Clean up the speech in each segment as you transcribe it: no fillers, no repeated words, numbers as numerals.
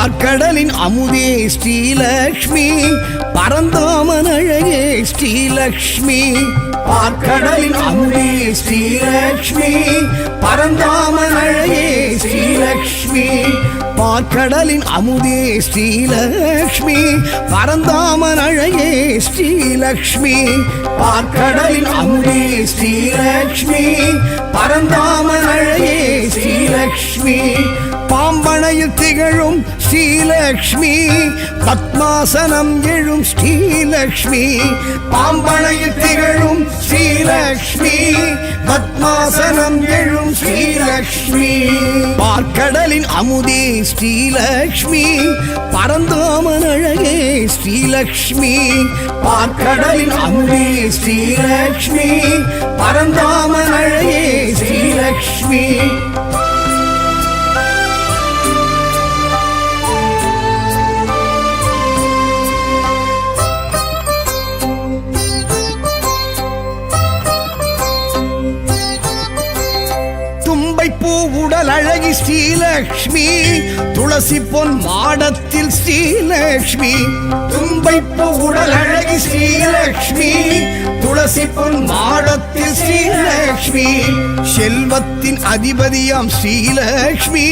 பார்க்கடலின் அமுதே ஸ்ரீலக்ஷ்மி பரந்தாமன் அழகே ஸ்ரீலக்ஷ்மி பார்க்கடலின் அமுதே ஸ்ரீலக்ஷ்மி பரந்தாமன் அழகே ஸ்ரீலக்ஷ்மி பார்க்கடலின் அமுதே ஸ்ரீலக்ஷ்மி பரந்தாமன் அழகே ஸ்ரீலக்ஷ்மி பார்க்கடலின் அமுதே ஸ்ரீலக்ஷ்மி பரந்தாமன் அழகே ஸ்ரீலக்ஷ்மி பாம்பனையில் திகழும் ஸ்ரீலக்ஷ்மி பத்மாசனம் எழும் ஸ்ரீலக்ஷ்மி பாம்பனையில் திகழும் ஸ்ரீலக்ஷ்மி பத்மாசனம் எழும் ஸ்ரீலக்ஷ்மி பார்க்கடலின் அமுதே ஸ்ரீலக்ஷ்மி பரந்தாமன் அழகே ஸ்ரீலக்ஷ்மி பார்க்கடலின் அமுதே ஸ்ரீலக்ஷ்மி பரந்தாமன் அழகே ஸ்ரீலக்ஷ்மி உடல் அழகி ஸ்ரீலக்ஷ்மி துளசி பொன் மாடத்தில் ஸ்ரீலக்ஷ்மி தும்பைப்பு உடல் அழகி ஸ்ரீலக்ஷ்மி துளசி பொன் மாடத்தில் ஸ்ரீலக்ஷ்மி செல்வத்தின் அதிபதியாம் ஸ்ரீலக்ஷ்மி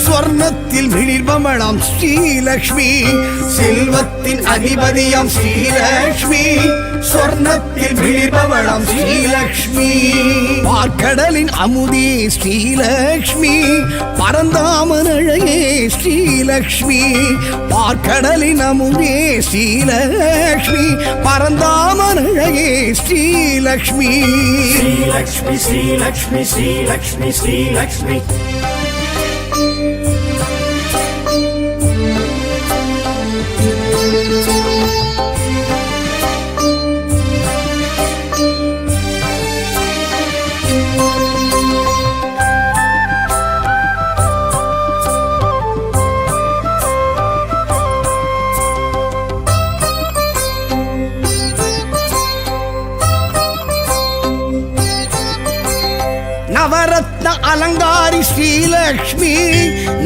ஸ்வர்ணத்தில் மிளிர்பமணாம் ஸ்ரீலக்ஷ்மி செல்வத்தின் அதிபதியாம் ஸ்ரீலக்ஷ்மி ஸ்வர்ணத்தில் மிளிர்பமணாம் ஸ்ரீலக்ஷ்மி பார்க்கடலின் அமுதே ஸ்ரீலக்ஷ்மி பரந்தாமன் அழகே ஸ்ரீலக்ஷ்மி பார்க்கடலின் அமுதே ஸ்ரீலக்ஷ்மி பரந்தாமன் அழகே ஸ்ரீலக்ஷ்மி ஸ்ரீலக்ஷ்மி ஸ்ரீலக்ஷ்மி ஸ்ரீலக்ஷ்மி ஸ்ரீலக்ஷ்மி நவரத்ன அலங்காரி ஸ்ரீலக்ஷ்மி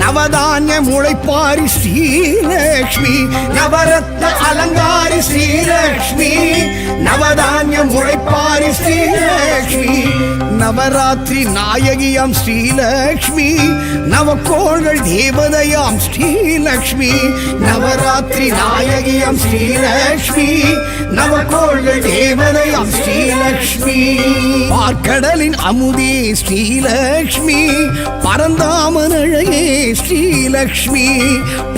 நவதானிய முளைப்பாரி ஸ்ரீலக்ஷ்மி நவரத்ன அலங்காரி ஸ்ரீலக்ஷ்மி நவதானிய முளைப்பாரி ஸ்ரீலக்ஷ்மி நவராத்திரி நாயகியாம் ஸ்ரீலக்ஷ்மி நவக்கோள்கள் தேவதையாம் ஸ்ரீலக்ஷ்மி நவராத்திரி நாயகியாம் ஸ்ரீலக்ஷ்மி நவக்கோள்கள் தேவதையாம் ஸ்ரீலக்ஷ்மி பார்க்கடலின் அமுதே ஸ்ரீலக்ஷ்மி பரந்தாமன் அழகே ஸ்ரீலக்ஷ்மி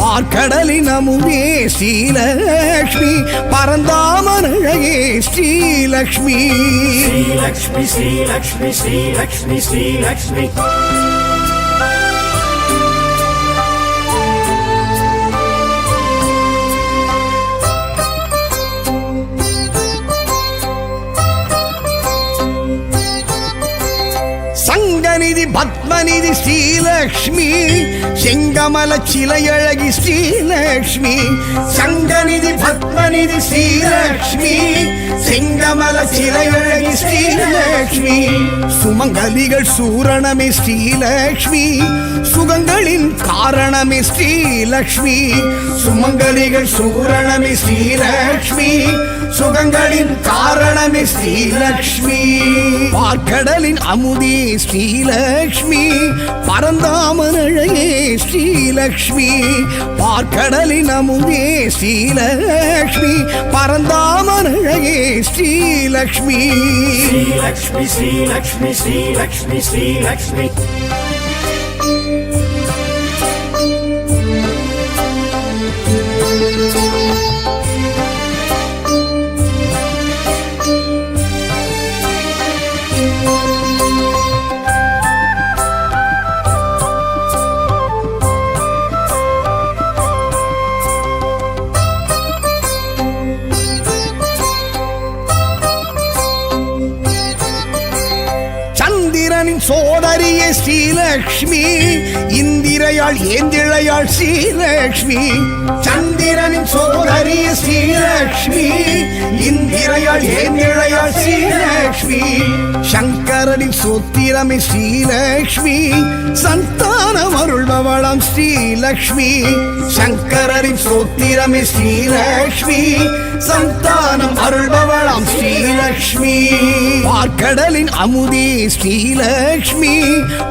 பார்க்கடலின் அமுதே ஸ்ரீலக்ஷ்மி பரந்தாமன் அழகே ஸ்ரீலக்ஷ்மி ஸ்ரீலக்ஷ்மி ஸ்ரீலக்ஷ்மி ஸ்ரீலக்ஷ்மி ஸ்ரீலக்ஷ்மி சங்கநிதி பத்மநிதி ஸ்ரீலக்ஷ்மி செங்கமல சிலையழகி ஸ்ரீலக்ஷ்மி சங்கநிதி பத்மநிதி ஸ்ரீலக்ஷ்மி செங்கமல சிலையழகி ஸ்ரீலக்ஷ்மி சுமங்கலிகள் சூரணமே ஸ்ரீலக்ஷ்மி சுகங்களின் காரணமே ஸ்ரீலக்ஷ்மி சுமங்கலிகள் சூரணமே ஸ்ரீலக்ஷ்மி சுகங்களின் காரணமே ஸ்ரீலக்ஷ்மி பார்க்கடலின் அமுதே ஸ்ரீலக்ஷ்மி பரந்தாமன் அழகே ஸ்ரீலக்ஷ்மி பார்க்கடலின் அமுதே ஸ்ரீலக்ஷ்மி பரந்தாமன் அழகே ஸ்ரீலக்ஷ்மி ஸ்ரீலக்ஷ்மி ஸ்ரீலக்ஷ்மி ஸ்ரீலக்ஷ்மி ஸ்ரீலக்ஷ்மி சோதரியே ஸ்ரீலக்ஷ்மி இந்திரையாள் ஏந்திழையாள் ஸ்ரீலக்ஷ்மி சந்திரனின் சோதரியே ஸ்ரீலக்ஷ்மி இந்திரையாள் ஏந்திழையாள் ஸ்ரீலக்ஷ்மி சங்கர சங்கரனின் சோத்திரமே ஸ்ரீலக்ஷ்மி சந்தானம் அருள்பவளாம் ஸ்ரீலக்ஷ்மி சங்கரனின் சோத்திரமே ஸ்ரீலக்ஷ்மி சந்தானம் அருள்பவளாம் ஸ்ரீலக்ஷ்மி பார்க்கடலின் அமுதே ஸ்ரீலக்ஷ்மி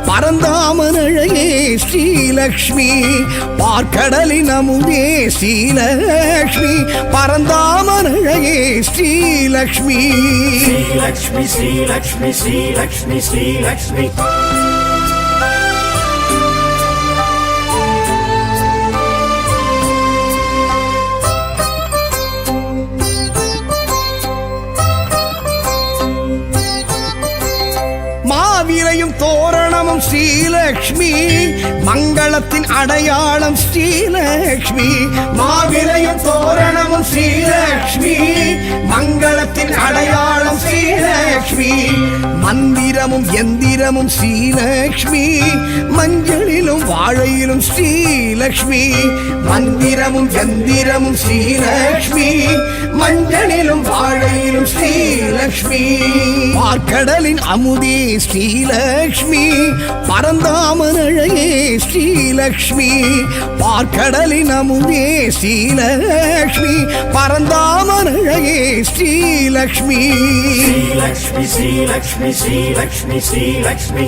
பரந்தாமனழையே ஸ்ரீலக்ஷ்மி பார்க்கடலின் அமுதே ஸ்ரீலக்ஷ்மி பரந்தாமனழையே ஸ்ரீலக்ஷ்மி ஸ்ரீலக்ஷ்மி ஸ்ரீலக்ஷ்மி ஸ்ரீலக்ஷ்மி ஸ்ரீலக்ஷ்மி மாவிரையும் தோரணமும் ஸ்ரீலக்ஷ்மி மங்களத்தின் அடையாளம் ஸ்ரீலக்ஷ்மி மாவிரையும் தோரணமும் ஸ்ரீலக்ஷ்மி மங்களத்தின் அடையாளம் ஸ்ரீலக்ஷ்மி மந்திரமும் எந்திரமும் ஸ்ரீலக்ஷ்மி மஞ்சளிலும் வாழையிலும் ஸ்ரீலக்ஷ்மி மந்திரமும் எந்திரமும் ஸ்ரீலக்ஷ்மி மஞ்சளிலும் வாழையிலும் ஸ்ரீலக்ஷ்மி பார்க்கடலின் அமுதே ஸ்ரீலக்ஷ்மி பரந்தாமனழையே ஸ்ரீலக்ஷ்மி பார்க்கடலின் அமுதே ஸ்ரீலக்ஷ்மி பரந்தாமனழையே ஸ்ரீலக்ஷ்மி ஸ்ரீலக்ஷ்மி ஸ்ரீலக்ஷ்மி ஸ்ரீலக்ஷ்மி ஸ்ரீலக்ஷ்மி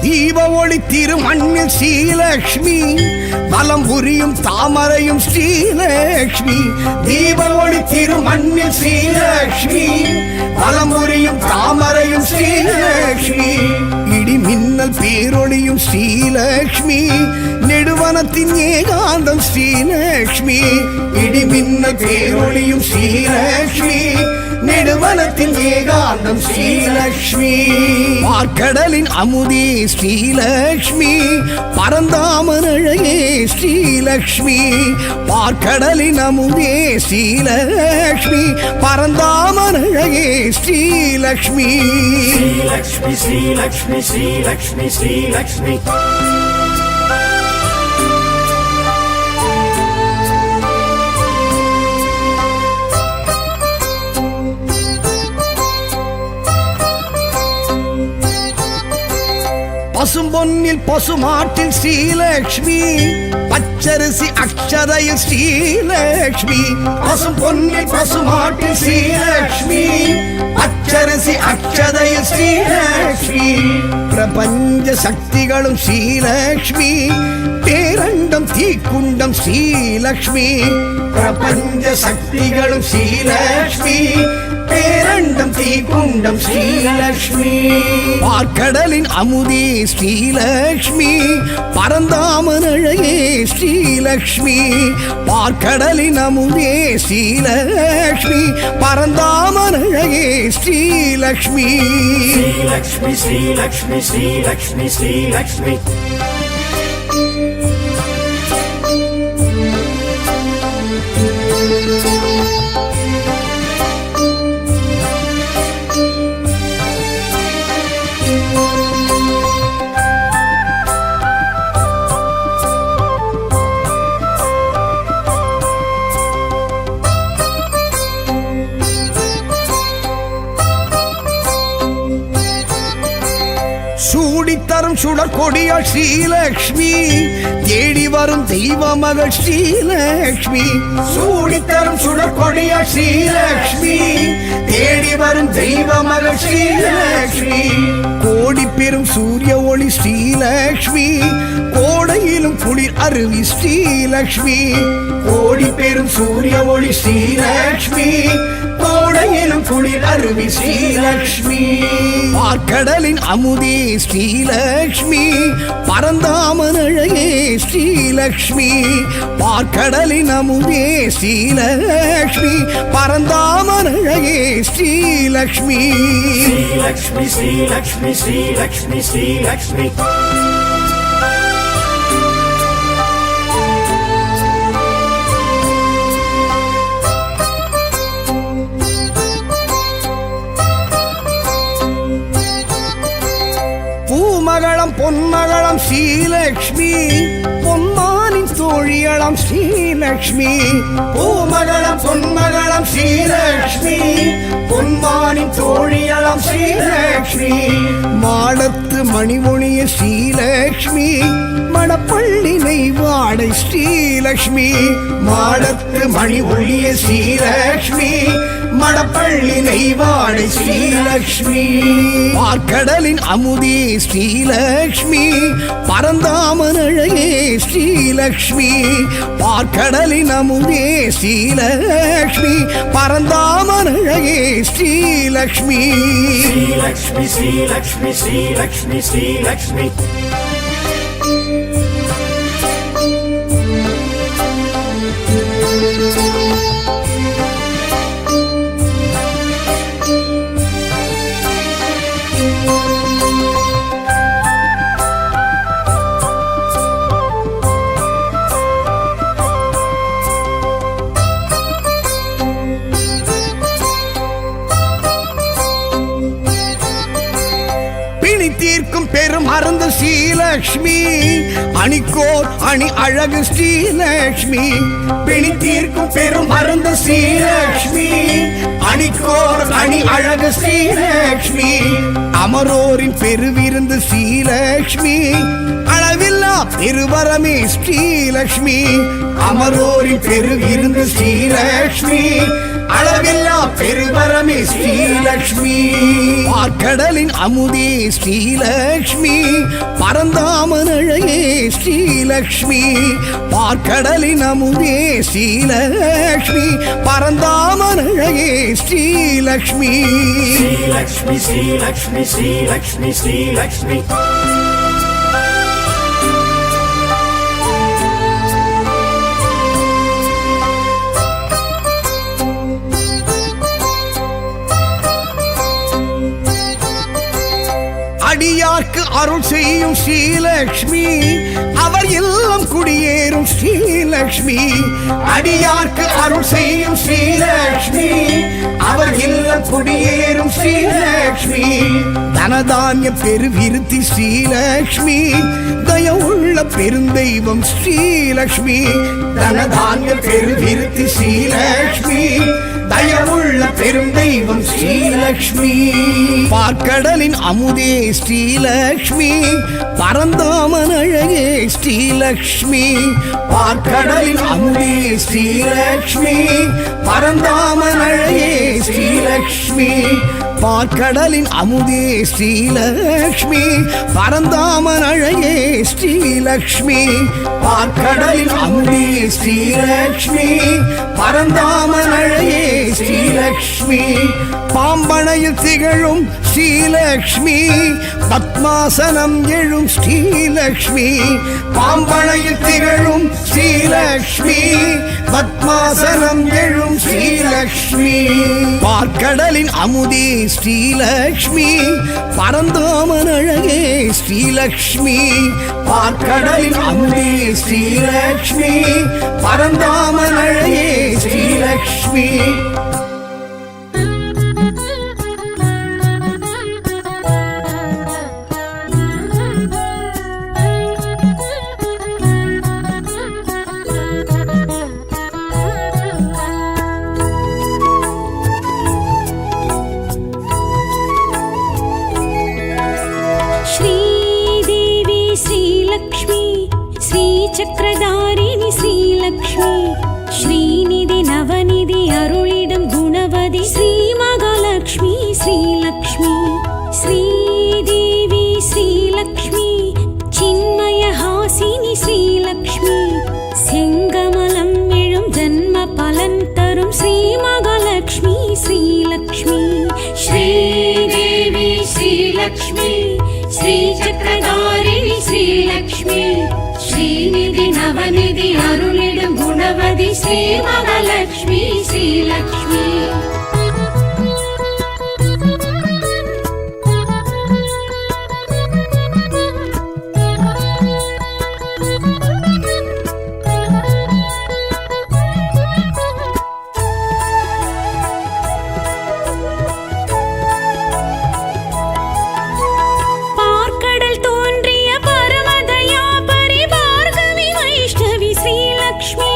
தீப ஒளி திருமண்ணில் ஸ்ரீலக்ஷ்மி வலம் புரியும் தாமரையும் ஸ்ரீலக்ஷ்மி தீப ஒளி திருமண்ணில் ஸ்ரீலக்ஷ்மி வலம் புரியும் தாமரையும் ஸ்ரீலக்ஷ்மி இடி மின்னல் பேரொளியும் ஸ்ரீலக்ஷ்மி நெடுவனத்தின் ஏகாந்தம் ஸ்ரீலக்ஷ்மி இடி மின்னல் பேரொளியும் ஸ்ரீலக்ஷ்மி நெடுவனத்தின் ஏகாந்தம் ஸ்ரீலக்ஷ்மி பார்க்கடலின் அமுதே ஸ்ரீலக்ஷ்மி பரந்தாமனழையே ஸ்ரீலக்ஷ்மி பார்க்கடலின் அமுதே ஸ்ரீலக்ஷ்மி பரந்தாமனழையே ஸ்ரீலக்ஷ்மி ஸ்ரீலக்ஷ்மி ஸ்ரீலக்ஷ்மி ஸ்ரீலக்ஷ்மி ஸ்ரீலக்ஷ்மி பசும்பொன்னில் பசுமாட்டில் ஸ்ரீலக்ஷ்மி பச்சரிசி அக்ஷதையில் ஸ்ரீலக்ஷ்மி பசும்பொன்னில் பசுமாட்டில் ஸ்ரீலக்ஷ்மி பச்சரிசி அக்ஷதையில் ஸ்ரீலக்ஷ்மி பிரபஞ்ச சக்திகளும் ஸ்ரீலக்ஷ்மி பேரண்டம் தீக்குண்டம் ஸ்ரீலக்ஷ்மி பிரபஞ்ச சக்திகளும் ஸ்ரீலக்ஷ்மி பேரண்டம் தீக்குண்டம் ஸ்ரீலக்ஷ்மி பார்க்கடலின் அமுதே ஸ்ரீலக்ஷ்மி பரந்தாமனழையே ஸ்ரீலக்ஷ்மி பார்க்கடலின் அமுதே ஸ்ரீலக்ஷ்மி பரந்தாமனழையே ஸ்ரீலக்ஷ்மி ஸ்ரீலக்ஷ்மி ஸ்ரீலக்ஷ்மி ஸ்ரீலக்ஷ்மி ஸ்ரீலக்ஷ்மி சூடித்தரும் சுடர் கொடியாள் ஸ்ரீலக்ஷ்மி தேடி வரும் தெய்வ மகள் ஸ்ரீலக்ஷ்மி சூடித்தரும் சுடர் கொடியாள் ஸ்ரீலக்ஷ்மி தேடி வரும் தெய்வ மகள் ஸ்ரீலக்ஷ்மி கோடி பெரும் சூரிய ஒளி ஸ்ரீலக்ஷ்மி கோடை கோடையிலும் குளிர் அருவி ஸ்ரீலக்ஷ்மி கோடி பெரும் சூரிய ஒளி ஸ்ரீலக்ஷ்மி கோடையிலும் குளிர் அருவி ஸ்ரீலக்ஷ்மி பார்க்கடலின் அமுதே ஸ்ரீலக்ஷ்மி பரந்தாமன் அழகே ஸ்ரீலக்ஷ்மி பார்க்கடலின் அமுதே ஸ்ரீலக்ஷ்மி பரந்தாமன் அழகே ஸ்ரீலக்ஷ்மி ஸ்ரீலக்ஷ்மி ஸ்ரீலக்ஷ்மி ஸ்ரீலக்ஷ்மி ஸ்ரீலக்ஷ்மி பூமகளம் பொன்மகளம் ஸ்ரீலக்ஷ்மி பொன்மானின் தோழியளம் ஸ்ரீலக்ஷ்மி பூமகளம் பொன்மகளம் ஸ்ரீலக்ஷ்மி பொன்மானின் தோழியளம் ஸ்ரீலக்ஷ்மி மாடத்து மணிமொழிய ஸ்ரீலக்ஷ்மி மணப்பள்ளி நெய்வாடை ஸ்ரீலக்ஷ்மி மாடத்து மணி ஒழிய ஸ்ரீலக்ஷ்மி மணப்பள்ளி நெய்வாடை ஸ்ரீலக்ஷ்மி பார்க்கடலின் அமுதே ஸ்ரீலக்ஷ்மி பரந்தாமன் அழகே ஸ்ரீலக்ஷ்மி பார்க்கடலின் அமுதே ஸ்ரீலக்ஷ்மி பரந்தாமன் அழகே ஸ்ரீலக்ஷ்மி ஸ்ரீலக்ஷ்மி ஸ்ரீலக்ஷ்மி ஸ்ரீலக்ஷ்மி ஸ்ரீலக்ஷ்மி தீர்க்கும் பெரும் அருந்து ஸ்ரீலக்ஷ்மி அணிக்கோர் அணி அழகு ஸ்ரீலக்ஷ்மி பிணி தீர்க்கும் பெரும் அருந்து ஸ்ரீலக்ஷ்மி அணிக்கோர் அணி அழகு ஸ்ரீலக்ஷ்மி அமரோரின் பெருவிருந்து ஸ்ரீலக்ஷ்மி அளவில்லா பெருவரமே ஸ்ரீலக்ஷ்மி அமரோரின் பெருவிருந்து ஸ்ரீலக்ஷ்மி அளவில்லா பெருவரமே ஸ்ரீலக்ஷ்மி பார்க்கடலின் அமுதே ஸ்ரீலக்ஷ்மி பரந்தாமன் அழகே ஸ்ரீலக்ஷ்மி பார்க்கடலின் அமுதே ஸ்ரீலக்ஷ்மி பரந்தாமன் அழகே ஸ்ரீலக்ஷ்மி ஸ்ரீலக்ஷ்மி ஸ்ரீலக்ஷ்மி ஸ்ரீலக்ஷ்மி ஸ்ரீலக்ஷ்மி அடியார்க்கு அருள் செய்யும் ஸ்ரீலக்ஷ்மி அவர் இல்லம் குடியேறும் ஸ்ரீலக்ஷ்மி அடியார்க்கு அருள் செய்யும் ஸ்ரீலக்ஷ்மி அவர் இல்லம் குடியேறும் ஸ்ரீலக்ஷ்மி தனதானிய பெருவிருத்தி ஸ்ரீலக்ஷ்மி தயவுள்ள பெருந்தெய்வம் ஸ்ரீலக்ஷ்மி தனதானிய பெருவிருத்தி ஸ்ரீலக்ஷ்மி தயவுள்ள பெருந்தெய்வம் ஸ்ரீலக்ஷ்மி பார்க்கடலின் அமுதே ஸ்ரீலக்ஷ்மி பரந்தாமன் அழகே ஸ்ரீலக்ஷ்மி பார்க்கடலின் அமுதே ஸ்ரீலக்ஷ்மி பரந்தாமன் அழகே ஸ்ரீலக்ஷ்மி பார்க்கடலின் அமுதே ஸ்ரீலக்ஷ்மி பரந்தாமன் அழகே ஸ்ரீலக்ஷ்மி பார்க்கடலின் அமுதே ஸ்ரீலக்ஷ்மி பரந்தாமன் அழகே ஸ்ரீலக்ஷ்மி பாம்பனையில் திகழும் ஸ்ரீலக்ஷ்மி பத்மாசனம் எழும் ஸ்ரீலக்ஷ்மி பாம்பனையில் திகழும் ஸ்ரீலக்ஷ்மி பத்மாசனம் எழும் ஸ்ரீலக்ஷ்மி பார்க்கடலின் அமுதே ஸ்ரீலக்ஷ்மி பரந்தாமன் அழகே ஸ்ரீலக்ஷ்மி பார்க்கடலின் அமுதே ஸ்ரீலக்ஷ்மி பரந்தாமன் அழகே ஸ்ரீலக்ஷ்மி चक्रधारिणी श्रीलक्ष्मी श्रीनिधि नवनिधि अरुळिडुम गुणवதி श्री महालक्ष्मी श्रीलक्ष्मी श्रीदेवी श्रीलक्ष्मी चिन्मय हासिनी श्री ஸ்ரீலக்ஷ்மி செங்கமலம் எழும் ஜன்ம பலன் தரும் ஸ்ரீ மகாலட்சுமி ஸ்ரீலக்ஷ்மி श्रीदेवी श्रीलक्ष्मी श्रीचक्रधारिणी श्रीलक्ष्मी श्रीनिधि नवनिधि अरुளிடும் குணவதி श्री महालक्ष्मी श्रीलक्ष्मी பார்க்கடல் தோன்றிய பரமதயா பரிபார்கவி வைஷ்ணவி ஸ்ரீலக்ஷ்மி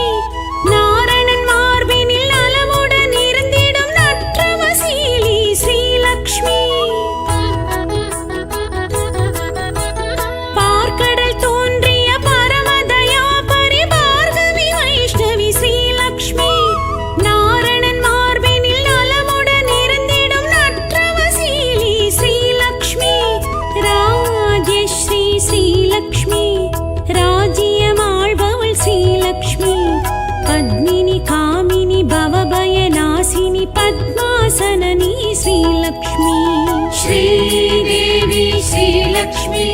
நாரணன் மார்பினில் நலமுடன் இருந்திடும் நற்றவசீலி ஸ்ரீலக்ஷ்மி பார்க்கடல் தோன்றிய பரமதயா பரிபார்கவி வைஷ்ணவி ஸ்ரீலக்ஷ்மி நாரணன் மார்பினில் நலமுடன் இருந்திடும் நற்றவசீலி ஸ்ரீலக்ஷ்மி ராஜஸ்ரீ ஸ்ரீலக்ஷ்மி ராஜ்யமாழ்பவள் ஸ்ரீலக்ஷ்மி பத்மினி காமினி பவபயநாசினி பத்மாசனனி ஸ்ரீலக்ஷ்மி श्रीदेवी श्रीलक्ष्मी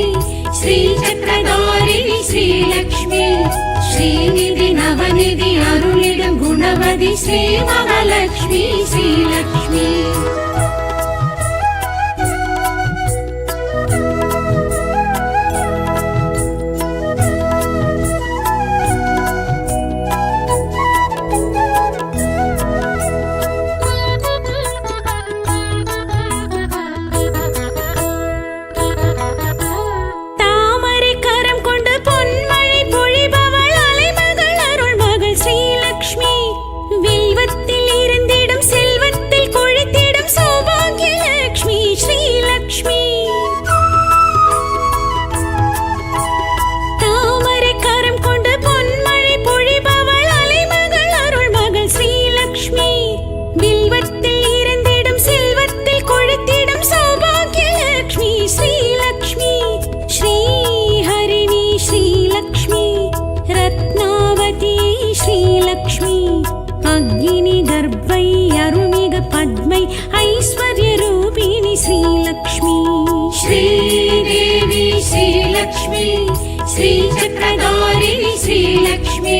श्रीचक्रधारिणी श्रीलक्ष्मी श्रीनिधि नवनिधि अरुளிடும் குணவதி श्री महालक्ष्मी श्रीलक्ष्मी தாமரை கரம் கொண்டு பொன்மழை பொழிபவள் அலைமகள் அருள்மகள் ஸ்ரீலக்ஷ்மி வில்வத்தில் இருந்திடும் செல்வத்தில் கொழித்திடும் சௌபாகிய லக்ஷ்மி ஸ்ரீலக்ஷ்மி தாமரை கரம் கொண்டு பொன்மழை பொழிபவள் அலைமகள் அருள்மகள் ஸ்ரீலக்ஷ்மி வில்வத்தில் இருந்திடும் செல்வத்தில் கொழித்திடும் சௌபாகிய லக்ஷ்மி ஸ்ரீலக்ஷ்மி ஸ்ரீஹரிணி ஸ்ரீலக்ஷ்மி ரத்னாவதி ஸ்ரீலக்ஷ்மி அக்னி கர்ப்பை அருள்மிகு பத்மை ஐஸ்வர்ய ரூபிணி ஸ்ரீலக்ஷ்மி श्रीदेवी श्रीलक्ष्मी श्रीचक्रधारिणी श्रीलक्ष्मी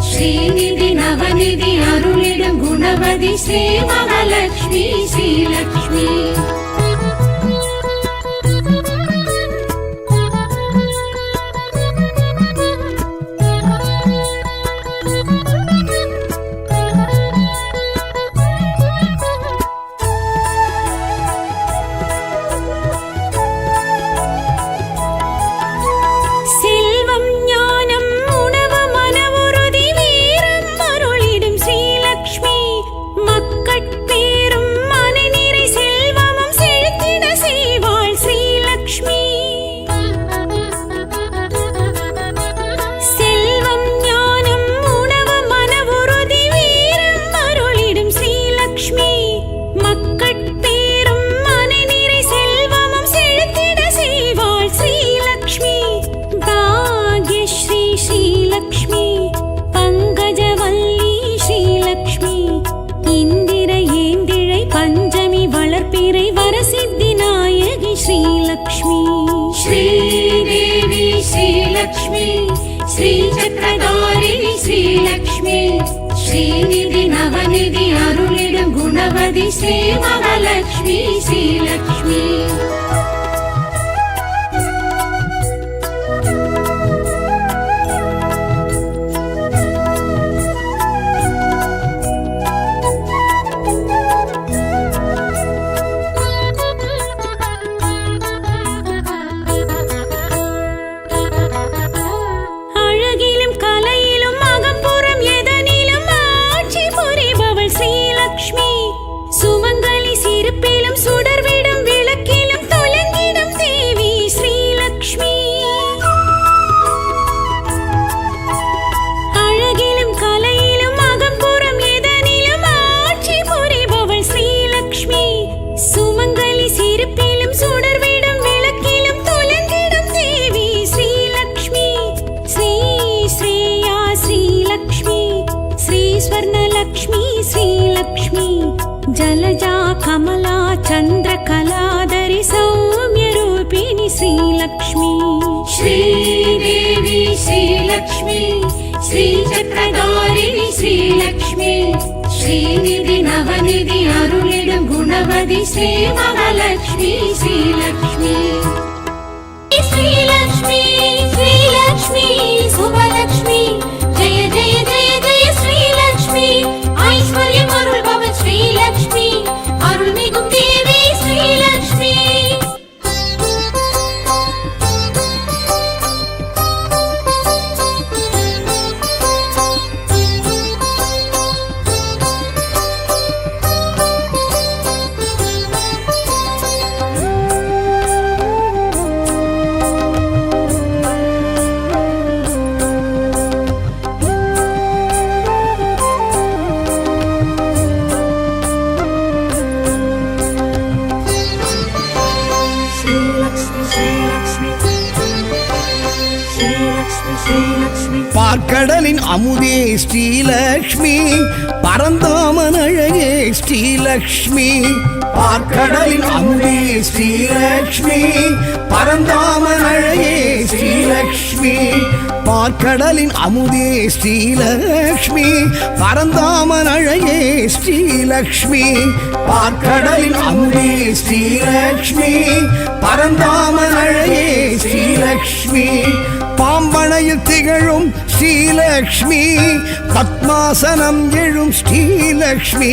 श्रीनिधि नवनिधि अरुளிடும் குணவதி श्री महालक्ष्मी श्रीलक्ष्मी செல்வம் ஞானம் உணவு மனவுறுதி வீரம் அருளிடும் ஸ்ரீலக்ஷ்மி மக்கட்பேரும் மனநிறை செல்வமும் செழித்திட செய்வாள் ஸ்ரீலக்ஷ்மி செல்வம் ஞானம் உணவு மனவுறுதி வீரம் அருளிடும் ஸ்ரீலக்ஷ்மி மக்கட்பேரும் மனநிறை செல்வமும் செழித்திட செய்வாள் ஸ்ரீலக்ஷ்மி பாக்யஸ்ரீ ஸ்ரீலக்ஷ்மி பங்கஜவல்லி ஸ்ரீலக்ஷ்மி இந்திர ஏந்திழை பஞ்சமி வளர்ப்பிறை வரசித்தி நாயகி ஸ்ரீலக்ஷ்மி श्रीदेवी श्रीलक्ष्मी श्रीचक्रधारिणी श्रीलक्ष्मी श्रीनिधि नवनिधि अरुளிடும் குணவதி श्री महालक्ष्मी श्रीलक्ष्मी அழகிலும் கலையிலும் அகம்புறம் எதனிலும் ஆட்சி புரிபவள் ஸ்ரீலக்ஷ்மி சுமங்கலி சிரிப்பிலும் சுடர்விடும் விளக்கிலும் कमला चन्द्रकलाधरि सौम्यरूपिणि श्रीलक्ष्मी श्रीदेवी श्रीलक्ष्मी श्रीचक्रधारिणि श्रीलक्ष्मी श्रीनिधि नवनिधि अरुளிடும் गुणवதி श्रीमहालक्ष्मी श्रीलक्ष्मी श्रीलक्ष्मी श्रीलक्ष्मी शुभलक्ष्मी जय जय जय जय श्रीलक्ष्मी ऐश्वर्यम् अरुள்பவள் श्रीलक्ष्मी अरुள்மிகும் தேவி श्रीलक्ष्मी பார்க்கடலின் அமுதே ஸ்ரீலக்ஷ்மி பரந்தாமன் அழகே ஸ்ரீலக்ஷ்மி பார்க்கடலின் அமுதே ஸ்ரீலக்ஷ்மி பரந்தாமன் அழகே ஸ்ரீலக்ஷ்மி பார்க்கடலின் அமுதே ஸ்ரீலக்ஷ்மி பரந்தாமன் அழகே ஸ்ரீலக்ஷ்மி பார்க்கடலின் அமுதே ஸ்ரீலக்ஷ்மி பரந்தாமன் அழகே ஸ்ரீலக்ஷ்மி பாம்பனையில் திகழும் ஸ்ரீலக்ஷ்மி பத்மாசனம் எழும் ஸ்ரீலக்ஷ்மி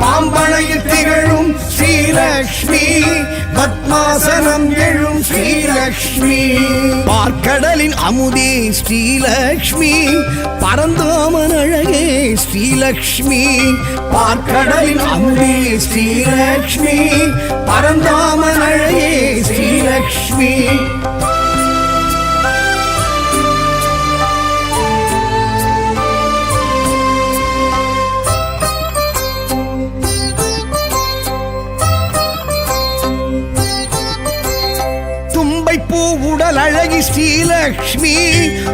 பாம்பனையில் திகழும் ஸ்ரீலக்ஷ்மி பத்மாசனம் எழும் ஸ்ரீலக்ஷ்மி பார்க்கடலின் அமுதே ஸ்ரீலக்ஷ்மி பரந்தாமன் அழகே ஸ்ரீலக்ஷ்மி பார்க்கடலின் அமுதே ஸ்ரீலக்ஷ்மி பரந்தாமன் அழகே ஸ்ரீலக்ஷ்மி பூவுடல் அழகி ஸ்ரீலக்ஷ்மி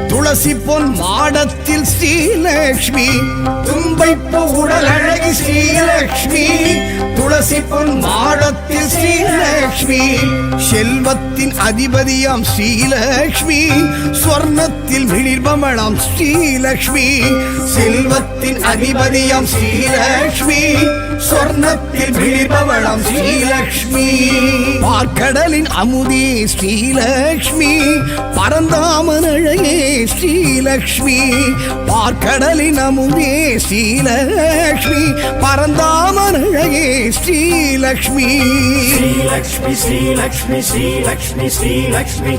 துளசி பொன் மாடத்தில் ஸ்ரீலக்ஷ்மி தும்பை பூவுடல் அழகி ஸ்ரீலக்ஷ்மி துளசி பொன் மாடத்தில் ஸ்ரீலக்ஷ்மி செல்வத்தின் அதிபதியாம் ஸ்ரீலக்ஷ்மி ஸ்வர்ணத்தில் மிளிர்பமளாம் ஸ்ரீலக்ஷ்மி செல்வத்தின் அதிபதியாம் ஸ்ரீலக்ஷ்மி ஸ்வர்ணத்தில் மிளிர்பவளாம் ஸ்ரீலக்ஷ்மி பார்க்கடலின் அமுதே ஸ்ரீலக்ஷ்மி பரந்தாமன் அழகே ஸ்ரீலக்ஷ்மி பார்க்கடலின் அமுதே ஸ்ரீலக்ஷ்மி பரந்தாமன் அழகே ஸ்ரீலக்ஷ்மி श्रीलक्ष्मी श्रीलक्ष्मी श्रीलक्ष्मी श्रीलक्ष्मी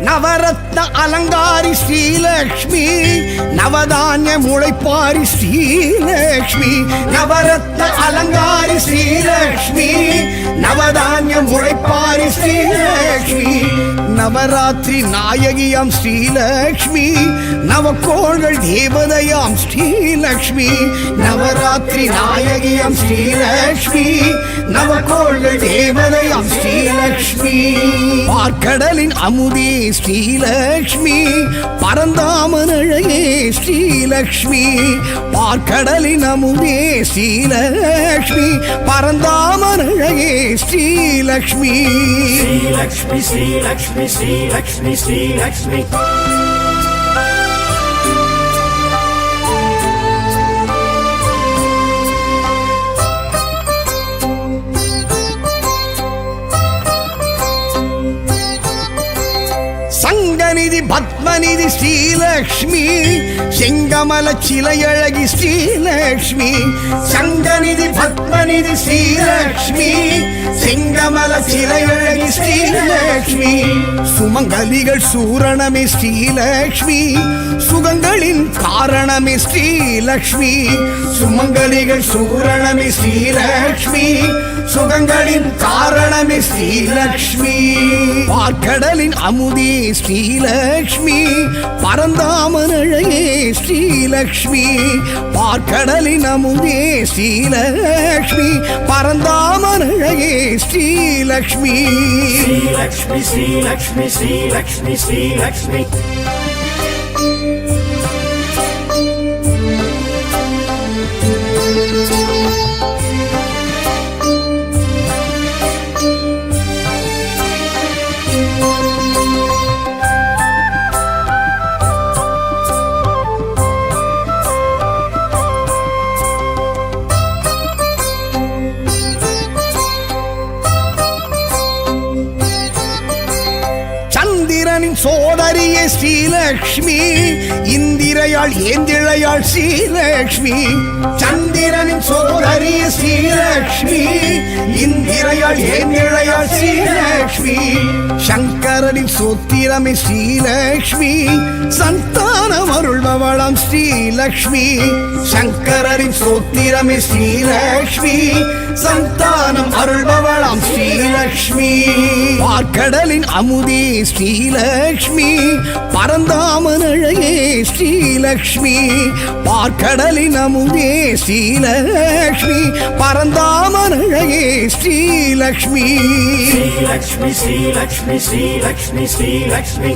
நவரத்ன அலங்காரி ஸ்ரீலக்ஷ்மி நவதானிய முளைப்பாரி ஸ்ரீலக்ஷ்மி நவரத்ன அலங்காரி ஸ்ரீலக்ஷ்மி நவதானிய முளைப்பாரி ஸ்ரீலக்ஷ்மி நவராத்திரி நாயகியாம் ஸ்ரீலக்ஷ்மி நவக்கோள்கள் தேவதையாம் ஸ்ரீலக்ஷ்மி நவராத்திரி நாயகியாம் ஸ்ரீலக்ஷ்மி நவக்கோள்கள் தேவதையாம் ஸ்ரீலக்ஷ்மி பார்க்கடலின் அமுதே ஸ்ரீலக்ஷ்மி பரந்தாமன் அழகே ஸ்ரீலக்ஷ்மி பார்க்கடலின் அமுதே ஸ்ரீலக்ஷ்மி பரந்தாமன் அழகே ஸ்ரீலக்ஷ்மி श्रीलक्ष्मी श्रीलक्ष्मी श्रीलक्ष्मी श्रीलक्ष्मी சங்க சங்கநிதி பத்மநிதி ஸ்ரீலக்ஷ்மி செங்கமல சிலையழகி ஸ்ரீலக்ஷ்மி சங்கநிதி பத்மநிதி ஸ்ரீலக்ஷ்மி செங்கமல சிலையழகி ஸ்ரீலக்ஷ்மி சுமங்கலிகள் சூரணமே ஸ்ரீலக்ஷ்மி சுகங்களின் காரணமே ஸ்ரீலக்ஷ்மி சுமங்கலிகள் சூரணமே ஸ்ரீலக்ஷ்மி சுகங்களின் காரணமே ஸ்ரீலக்ஷ்மி பார்க்கடலின் அமுதே ஸ்ரீலக்ஷ்மி பரந்தாமனழையே ஸ்ரீலக்ஷ்மி பார்க்கடலின் அமுதே ஸ்ரீலக்ஷ்மி பரந்தாமனழையே ஸ்ரீலக்ஷ்மி ஸ்ரீலக்ஷ்மி ஸ்ரீலக்ஷ்மி ஸ்ரீலக்ஷ்மி ஸ்ரீலக்ஷ்மி சந்திரனின் சோதரியே ஸ்ரீலக்ஷ்மி இந்திரையாள் ஏந்திழையாள் ஸ்ரீலக்ஷ்மி சந்திரனின் சோதரியே ஸ்ரீலக்ஷ்மி இந்திரையாள் ஏந்திழையாள் ஸ்ரீலக்ஷ்மி சங்கரனின் சோத்திரமே ஸ்ரீலக்ஷ்மி சந்தானம் அருள்பவளாம் ஸ்ரீலக்ஷ்மி சங்கரனின் சோத்திரமே ஸ்ரீலக்ஷ்மி சந்தானம் அருள்பவளாம் ஸ்ரீலக்ஷ்மி பார்க்கடலின் அமுதே ஸ்ரீலக்ஷ்மி பரந்தாமனழையே ஸ்ரீலக்ஷ்மி பார்க்கடலின் அமுதே ஸ்ரீலக்ஷ்மி பரந்தாமனழையே ஸ்ரீலக்ஷ்மி ஸ்ரீலக்ஷ்மி ஸ்ரீலக்ஷ்மி ஸ்ரீலக்ஷ்மி ஸ்ரீலக்ஷ்மி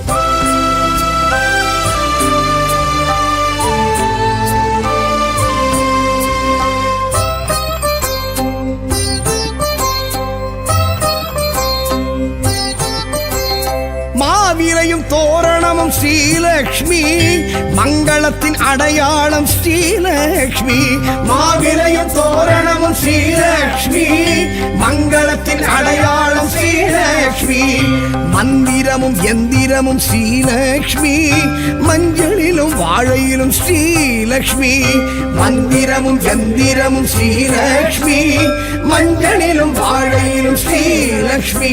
மாவிலையும் தோரணமும் ஸ்ரீலக்ஷ்மி மங்களத்தின் அடையாளம் ஸ்ரீலக்ஷ்மி மாவிலையும் தோரணமும் ஸ்ரீலக்ஷ்மி மங்களத்தின் அடையாளம் ஸ்ரீலக்ஷ்மி மந்திரமும் எந்திரமும் ஸ்ரீலக்ஷ்மி மஞ்சளிலும் வாழையிலும் ஸ்ரீலக்ஷ்மி மந்திரமும் எந்திரமும் ஸ்ரீலக்ஷ்மி மஞ்சளிலும் வாழையிலும் ஸ்ரீலக்ஷ்மி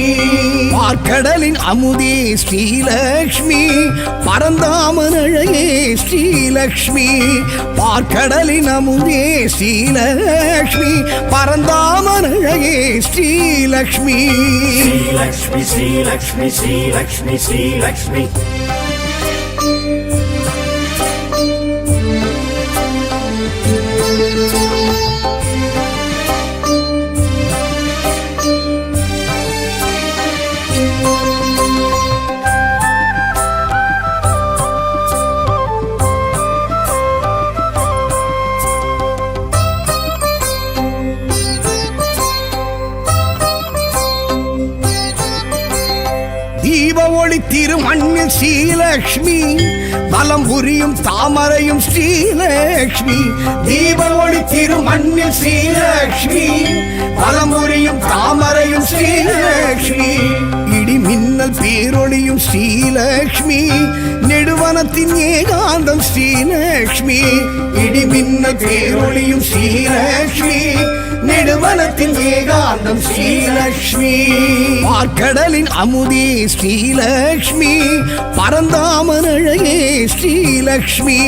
பார்க்கடலின் அமுதே ஸ்ரீலக்ஷ்மி பரந்தாமனழையே ஸ்ரீலக்ஷ்மி பார்க்கடலின் அமுதே ஸ்ரீலக்ஷ்மி பரந்தாமனழையே ஸ்ரீலக்ஷ்மி ஸ்ரீலக்ஷ்மி ஸ்ரீலக்ஷ்மி ஸ்ரீலக்ஷ்மி ஸ்ரீலக்ஷ்மி தீப ஒளி திருமண்ணில் ஸ்ரீலக்ஷ்மி பலம் புரியும் தாமரையும் ஸ்ரீலக்ஷ்மி தீப ஒளி திருமண்ணில் ஸ்ரீலக்ஷ்மி பலம் புரியும் தாமரையும் ஸ்ரீலக்ஷ்மி இடி மின்னல் பேரொளியும் ஸ்ரீலக்ஷ்மி நெடுவனத்தின் ஏகாந்தம் ஸ்ரீலக்ஷ்மி இடி மின்னல் பேரொளியும் ஸ்ரீலக்ஷ்மி நெடுவனத்தின் ஏகாந்தம் ஸ்ரீலக்ஷ்மி பார்க்கடலின் அமுதே ஸ்ரீலக்ஷ்மி பரந்தாமனழையே ஸ்ரீலக்ஷ்மி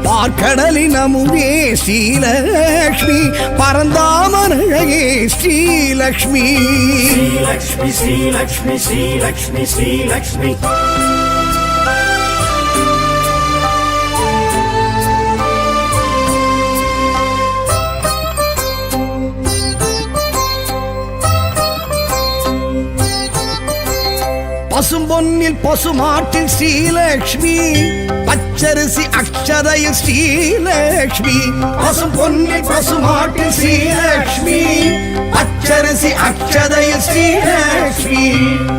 பார்க்கடலின் அமுதே ஸ்ரீலக்ஷ்மி பரந்தாமனழையே ஸ்ரீலக்ஷ்மி ஸ்ரீலக்ஷ்மி ஸ்ரீலக்ஷ்மி ஸ்ரீலக்ஷ்மி ஸ்ரீலக்ஷ்மி பசும்பொன்னில் பசுமாட்டில் ஸ்ரீலக்ஷ்மி பச்சரிசி அக்ஷதையில் ஸ்ரீலக்ஷ்மி பசும்பொன்னில் பசுமாட்டில் ஸ்ரீலக்ஷ்மி பச்சரிசி அக்ஷதையில் ஸ்ரீலக்ஷ்மி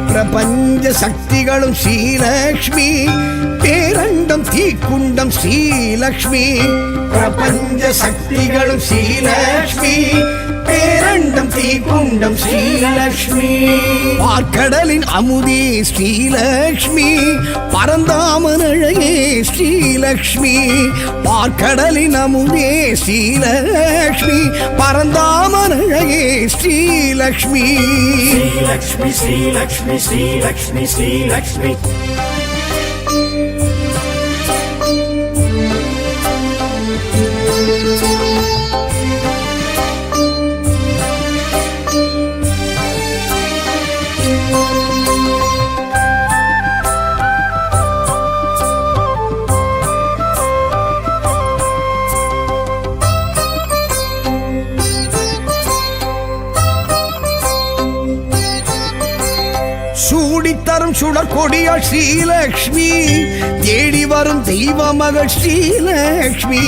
பிரபஞ்ச சக்திகளும் ஸ்ரீலக்ஷ்மி பேரண்டம் தீக்குண்டம் ஸ்ரீலக்ஷ்மி பிரபஞ்ச சக்திகளும் ஸ்ரீலக்ஷ்மி பேரண்டம் தீக்குண்டம் ஸ்ரீலக்ஷ்மி பார்க்கடலின் அமுதே ஸ்ரீலக்ஷ்மி பரந்தாமன் அழகே ஸ்ரீலக்ஷ்மி பார்க்கடலின் அமுதே ஸ்ரீலக்ஷ்மி பரந்தாமன் அழகே ஸ்ரீலக்ஷ்மி ஸ்ரீலக்ஷ்மி ஸ்ரீலக்ஷ்மி ஸ்ரீலக்ஷ்மி ஸ்ரீலக்ஷ்மி சூடித்தரும் சுடற்கொடியாள் ஸ்ரீலக்ஷ்மி தேடி வரும் தெய்வ மகள் ஸ்ரீலக்ஷ்மி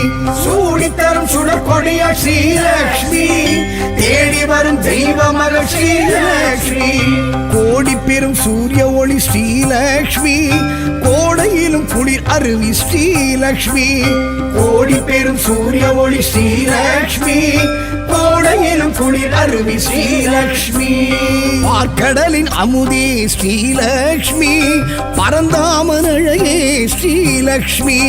சூடித்தரும் சுடற்கொடியாள் ஸ்ரீலக்ஷ்மி தேடி வரும் தெய்வ மகள் ஸ்ரீலக்ஷ்மி கோடி பெரும் சூரிய ஒளி ஸ்ரீலக்ஷ்மி கோடையிலும் குளிர் அருவி ஸ்ரீலக்ஷ்மி கோடி பெரும் சூரிய ஒளி ஸ்ரீலக்ஷ்மி கோடையிலும் குளிர் அருவி ஸ்ரீலக்ஷ்மி பார்க்கடலின் அமுதே ஸ்ரீலக்ஷ்மி பரந்தாமன் அழகே ஸ்ரீலக்ஷ்மி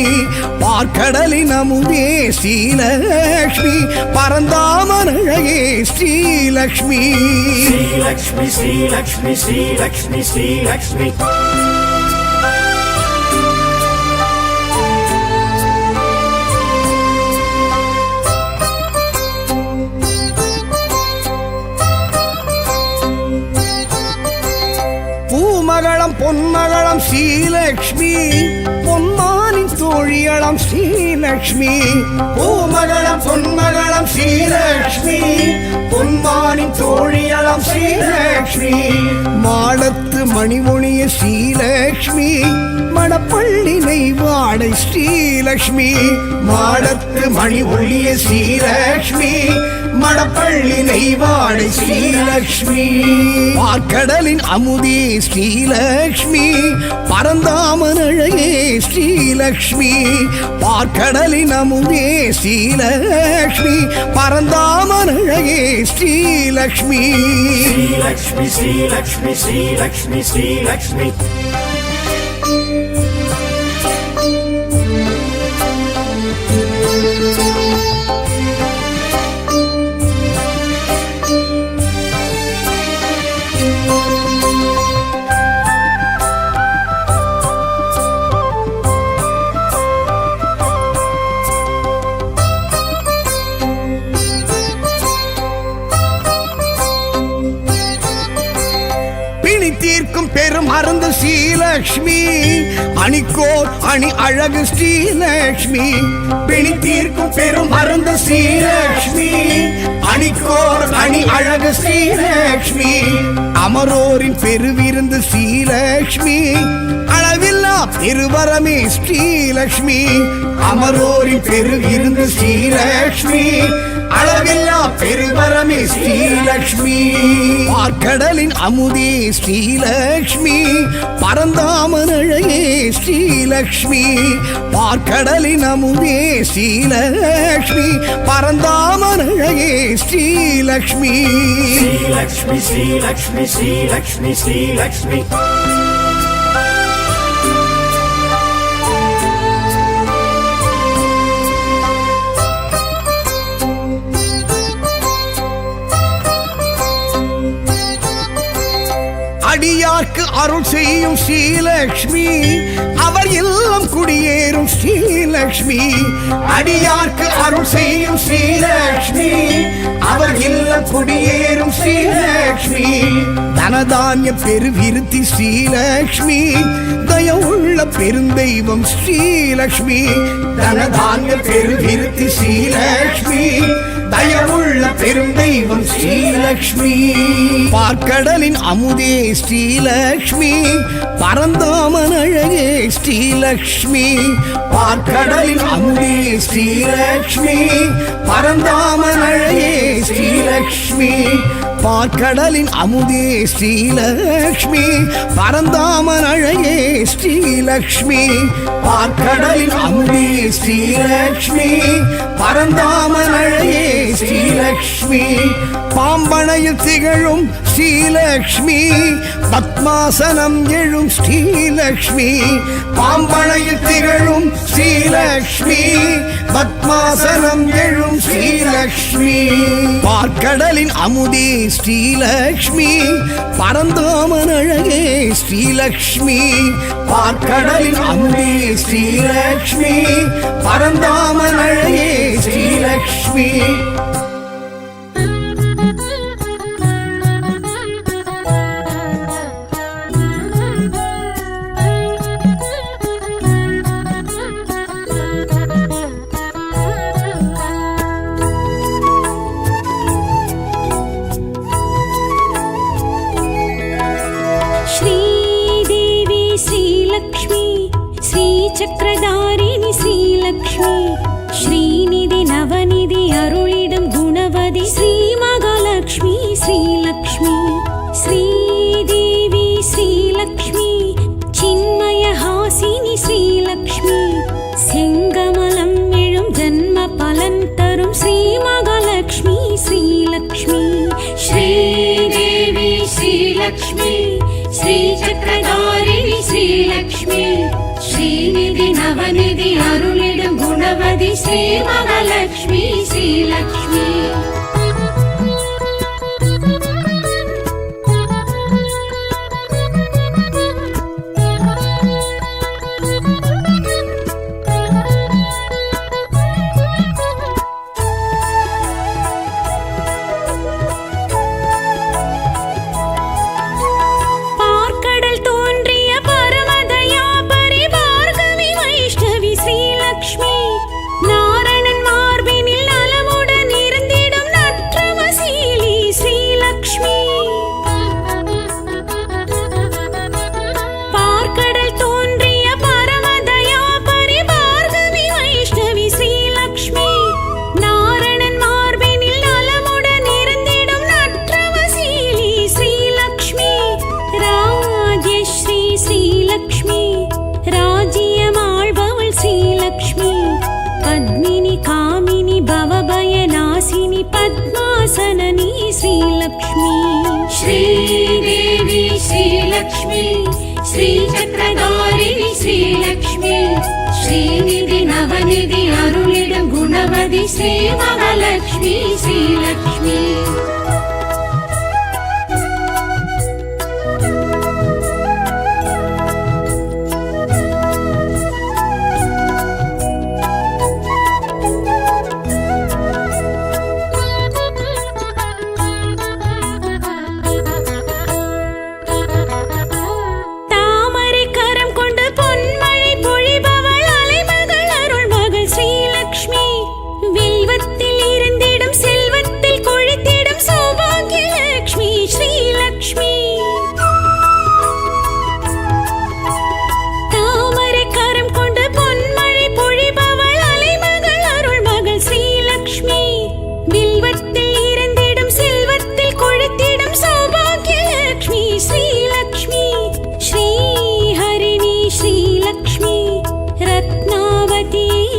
பார்க்கடலின் அமுதே ஸ்ரீலக்ஷ்மி பரந்தாமன் அழகே ஸ்ரீலக்ஷ்மி ஸ்ரீலக்ஷ்மி ஸ்ரீலக்ஷ்மி ஸ்ரீலக்ஷ்மி ஸ்ரீலக்ஷ்மி பூமகளம் பொன்மகளம் ஸ்ரீலக்ஷ்மி பொன்மானின் தோழியளம் ஸ்ரீலக்ஷ்மி பூமகளம் பொன்மகளம் ஸ்ரீலக்ஷ்மி பொன்மானின் தோழியளம் ஸ்ரீலக்ஷ்மி மாடத்து மணிமொழிய ஸ்ரீலக்ஷ்மி மணப்பள்ளி நெய்வாடை ஸ்ரீலக்ஷ்மி மாடத்து மணி ஒளிய ஸ்ரீலக்ஷ்மி மணப்பள்ளி நெய்வாடை ஸ்ரீலக்ஷ்மி பார்க்கடலின் அமுதே ஸ்ரீலக்ஷ்மி பரந்தாமன் அழகே ஸ்ரீலக்ஷ்மி பார்க்கடலின் அமுதே ஸ்ரீலக்ஷ்மி பரந்தாமன் அழகே ஸ்ரீலக்ஷ்மி ஸ்ரீலக்ஷ்மி ஸ்ரீலக்ஷ்மி ஸ்ரீலக்ஷ்மி ஸ்ரீலக்ஷ்மி தீர்க்கும் பெரும் அருந்து ஸ்ரீலக்ஷ்மி அணிக்கோர் அணி அழகு ஸ்ரீலக்ஷ்மி பிணி தீர்க்கும் பெரும் அருந்து ஸ்ரீலக்ஷ்மி அணிக்கோர் அணி அழகு ஸ்ரீலக்ஷ்மி அமரோரின் பெருவிருந்து ஸ்ரீலக்ஷ்மி அளவில்லா பெருவரமே ஸ்ரீலக்ஷ்மி அமரோரின் பெருவிருந்து ஸ்ரீலக்ஷ்மி அளவில்லா பெருவரமே ஸ்ரீலக்ஷ்மி பார்க்கடலின் அமுதே ஸ்ரீலக்ஷ்மி பரந்தாமன் அழகே ஸ்ரீலக்ஷ்மி பார்க்கடலின் அமுதே ஸ்ரீலக்ஷ்மி பரந்தாமன் அழகே ஸ்ரீலக்ஷ்மி ஸ்ரீலக்ஷ்மி ஸ்ரீலக்ஷ்மி ஸ்ரீலக்ஷ்மி ஸ்ரீலக்ஷ்மி அடியார்க்கு அருள் செய்யும் ஸ்ரீலக்ஷ்மி அவர் இல்லம் குடியேறும் ஸ்ரீலக்ஷ்மி அடியார்க்கு அருள் செய்யும் ஸ்ரீலக்ஷ்மி அவர் இல்லம் குடியேறும் ஸ்ரீலக்ஷ்மி தனதானிய பெருவிருத்தி ஸ்ரீலக்ஷ்மி தயவுள்ள பெருந்தெய்வம் ஸ்ரீலக்ஷ்மி தனதானிய பெருவிருத்தி ஸ்ரீலக்ஷ்மி தயவுள்ள பெருந்தெய்வம் ஸ்ரீலக்ஷ்மி பார்க்கடலின் அமுதே ஸ்ரீலக்ஷ்மி பரந்தாமன் அழகே ஸ்ரீலக்ஷ்மி பார்க்கடலின் அமுதே ஸ்ரீலக்ஷ்மி பரந்தாமன் அழகே ஸ்ரீலக்ஷ்மி பார்க்கடலின் அமுதே ஸ்ரீலக்ஷ்மி பரந்தாமன் அழகே ஸ்ரீலக்ஷ்மி பார்க்கடலின் அமுதே ஸ்ரீலக்ஷ்மி பரந்தாமன் அழகே ஸ்ரீலக்ஷ்மி பாம்பனையில் திகழும் ஸ்ரீலக்ஷ்மி பத்மாசனம் எழும் ஸ்ரீலக்ஷ்மி பாம்பனையில் திகழும் ஸ்ரீலக்ஷ்மி பத்மாசனம் எழும் ஸ்ரீலக்ஷ்மி பார்க்கடலின் அமுதே ஸ்ரீலக்ஷ்மி பரந்தாமன் அழகே ஸ்ரீலக்ஷ்மி பார்க்கடலின் அமுதே ஸ்ரீலக்ஷ்மி பரந்தாமன் அழகே ஸ்ரீலக்ஷ்மி சக்கரதாரிணி ஸ்ரீலக்ஷ்மி ஸ்ரீநிதி நவநிதி அருளிடும் குணவதி ஸ்ரீ மகாலட்சுமி ஸ்ரீலக்ஷ்மி ஸ்ரீதேவி ஸ்ரீலக்ஷ்மி சின்மய ஹாசினி ஸ்ரீலக்ஷ்மி செங்கமலம் எழும் ஜன்ம பலன் தரும் ஸ்ரீ மகாலட்சுமி ஸ்ரீலக்ஷ்மி ஸ்ரீதேவி ஸ்ரீலக்ஷ்மி ஸ்ரீ சக்கரதாரிணி ஸ்ரீலக்ஷ்மி ஸ்ரீநிதி நவநிதி அருளிடும் குணவதி ஸ்ரீ மகாலட்சுமி ஸ்ரீலக்ஷ்மி పద్మాసనని శ్రీలక్ష్మి శ్రీదేవి శ్రీలక్ష్మి శ్రీ చక్రధారిణి శ్రీలక్ష్మి శ్రీనిధి నవనిధి అరుళిడం గుణవதி శ్రీ మహాలక్ష్మి శ్రీలక్ష్మి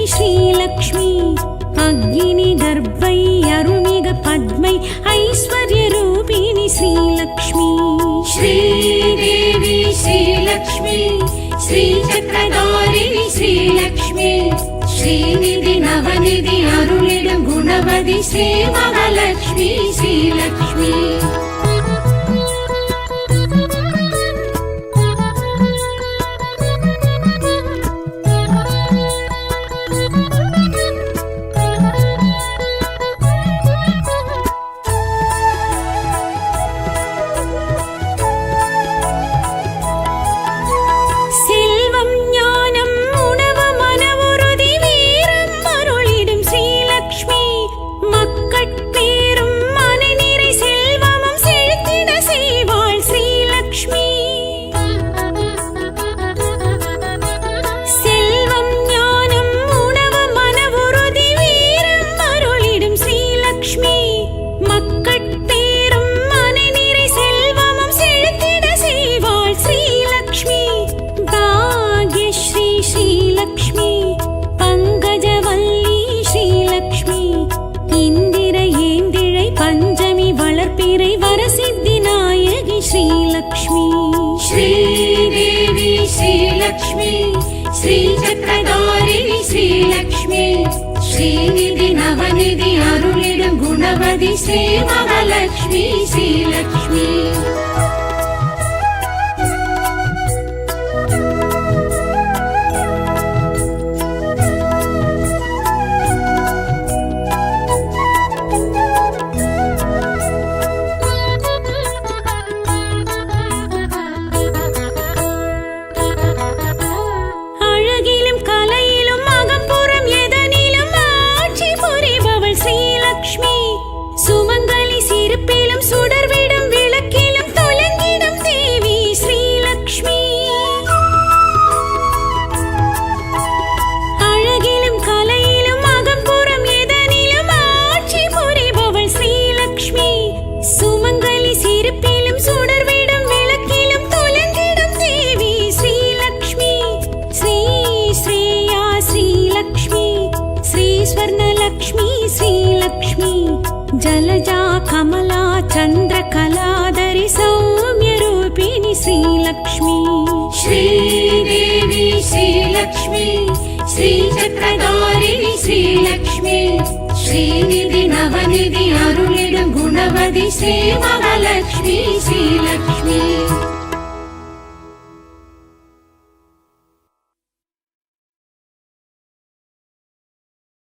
श्रीलक्ष्मी अग्नि गर्भै अरुणिग पद्मै ऐश्वर्य रूपिणी श्रीलक्ष्मी श्रीदेवी श्रीलक्ष्मी श्री चक्रधारिणी श्रीलक्ष्मी श्रीनिधि नवनिधि अरुळिडुम गुणवதி श्री महालक्ष्मी श्रीलक्ष्मी மக்கட்பேரும் மனை நிறை செல்வமும் செழித்திட ஸ்ரீசக்கரதாரிணி ஸ்ரீலக்ஷ்மி ஸ்ரீநிதி நவநிதி அருளிடும் குணவதி ஸ்ரீ மகாலட்சுமி ஸ்ரீலக்ஷ்மி அழகிலும் கலையிலும் அகம்புறம் எதனிலும் ஆட்சி புரிபவள் ஸ்ரீலக்ஷ்மி சுமங்கலி சிரிப்பிலும் சுடர்விடும் விளக்கிலும் தொலங்கிடும் தேவி ஸ்ரீலக்ஷ்மி அழகிலும் கலையிலும் அகம்புறம் எதனிலும் ஆட்சி புரிபவள் ஸ்ரீலக்ஷ்மி சுமங்கலி சிரிப்பிலும் சுடர்விடும் விளக்கிலும் தொலங்கிடும் தேவி ஸ்ரீலக்ஷ்மி ஸ்ரீ ஸ்ரேயா ஸ்ரீலக்ஷ்மி ஸ்ரீ ஸ்வர்ணலக்ஷ்மி ஸ்ரீலக்ஷ்மி ஜலஜா கமலா சந்திர கலாதரி சௌமிய ரூபிணி ஸ்ரீலக்ஷ்மி ஸ்ரீதேவி ஸ்ரீலக்ஷ்மி ஸ்ரீசக்கரதாரிணி ஸ்ரீலக்ஷ்மி ஸ்ரீநிதி நவநிதி அருளிடும் குணவதி ஸ்ரீ மகாலட்சுமி ஸ்ரீலக்ஷ்மி